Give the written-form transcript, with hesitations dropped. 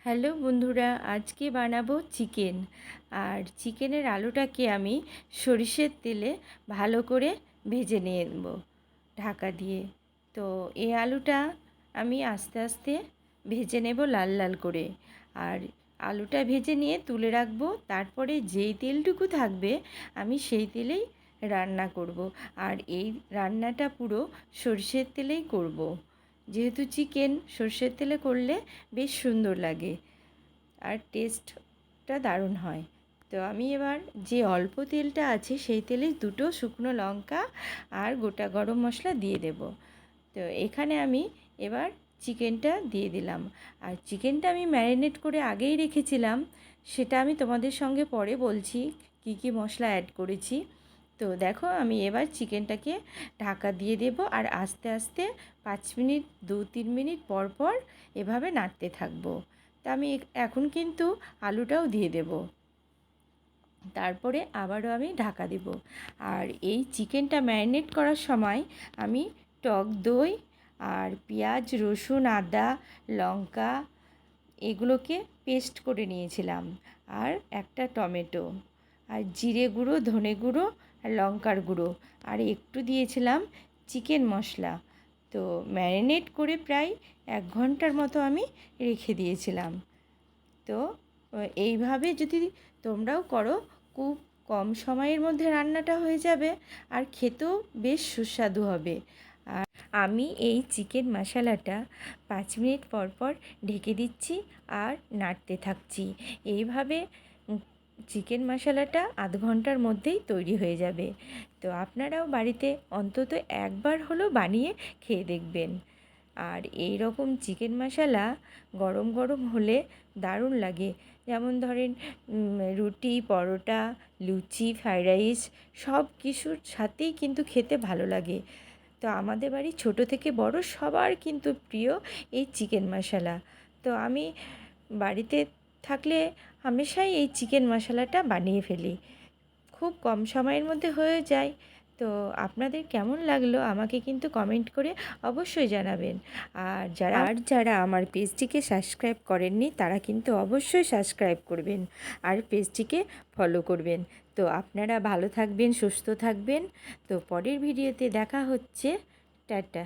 Hello বন্ধুরা, আজকে বানাবো চিকেন। আর চিকেনের আলুটাকে আমি সরিষের তেলে ভালো করে ভেজে নিয়ে নেব ঢাকা দিয়ে। তো এই আলুটা আমি আস্তে আস্তে ভেজে নেব লাল লাল করে। আর আলুটা ভেজে নিয়ে তুলে রাখবো। তারপরে যেই তেলটুকু থাকবে আমি সেই তেলেই রান্না করব। আর এই রান্নাটা পুরো সরষের তেলেই করব, যেহেতু চিকেন সরষের তেলে করলে বেশ সুন্দর লাগে আর টেস্টটা দারুণ হয়। তো আমি এবার যে অল্প তেলটা আছে সেই তেলে দুটো শুকনো লঙ্কা আর গোটা গরম মশলা দিয়ে দেব। তো এখানে আমি এবার চিকেনটা দিয়ে দিলাম। আর চিকেনটা আমি ম্যারিনেট করে আগেই রেখেছিলাম, সেটা আমি তোমাদের সঙ্গে পরে বলছি কি কি মশলা অ্যাড করেছি। তো দেখো, আমি এবার চিকেনটাকে ঢাকা দিয়ে দেব আর আস্তে আস্তে 5 মিনিট 2-3 মিনিট পর পর এভাবে নাড়তে থাকবো। তা আমি এখন কিন্তু আলুটাও দিয়ে দেব, তারপরে আবারও আমি ঢাকা দেব। আর এই চিকেনটা ম্যারিনেট করার সময় আমি টক দই আর পেঁয়াজ রসুন আদা লঙ্কা এগুলোকে পেস্ট করে নিয়েছিলাম, আর একটা টমেটো আর জিরে গুঁড়ো ধনে গুঁড়ো আর লঙ্কার গুঁড়ো আর একটু দিয়েছিলাম চিকেন মশলা। তো ম্যারিনেট করে প্রায় 1 ঘন্টার মতো আমি রেখে দিয়েছিলাম। তো এইভাবে যদি তোমরাও করো, খুব কম সময়ের মধ্যে রান্নাটা হয়ে যাবে আর খেতেও বেশ সুস্বাদু হবে। আর আমি এই চিকেন মশলাটা 5 মিনিট পর পর ঢেকে দিচ্ছি আর নাড়তে থাকছি। এইভাবে চিকেন মশলাটা আধ ঘন্টার মধ্যেই তৈরি হয়ে যাবে। তো আপনারাও বাড়িতে অন্তত একবার হলেও বানিয়ে খেয়ে দেখবেন। আর এই রকম চিকেন মশলা গরম গরম হলে দারুণ লাগে। যেমন ধরেন রুটি পরোটা লুচি ফ্রাইড রাইস সব কিছুর সাথেই কিন্তু খেতে ভালো লাগে। তো আমাদের বাড়ি ছোট থেকে বড় সবার কিন্তু প্রিয় এই চিকেন মশলা। তো আমি বাড়িতে থাকলে হামেশাই এই চিকেন মশলাটা বানিয়ে ফেলি, খুব কম সময়ের মধ্যে হয়ে যায়। তো আপনাদের কেমন লাগলো আমাকে কিন্তু কমেন্ট করে অবশ্যই জানাবেন। আর যারা আমার পেজটিকে সাবস্ক্রাইব করেননি তারা কিন্তু অবশ্যই সাবস্ক্রাইব করবেন আর পেজটিকে ফলো করবেন। তো আপনারা ভালো থাকবেন সুস্থ থাকবেন। তো পরের ভিডিওতে দেখা হচ্ছে। টাটা।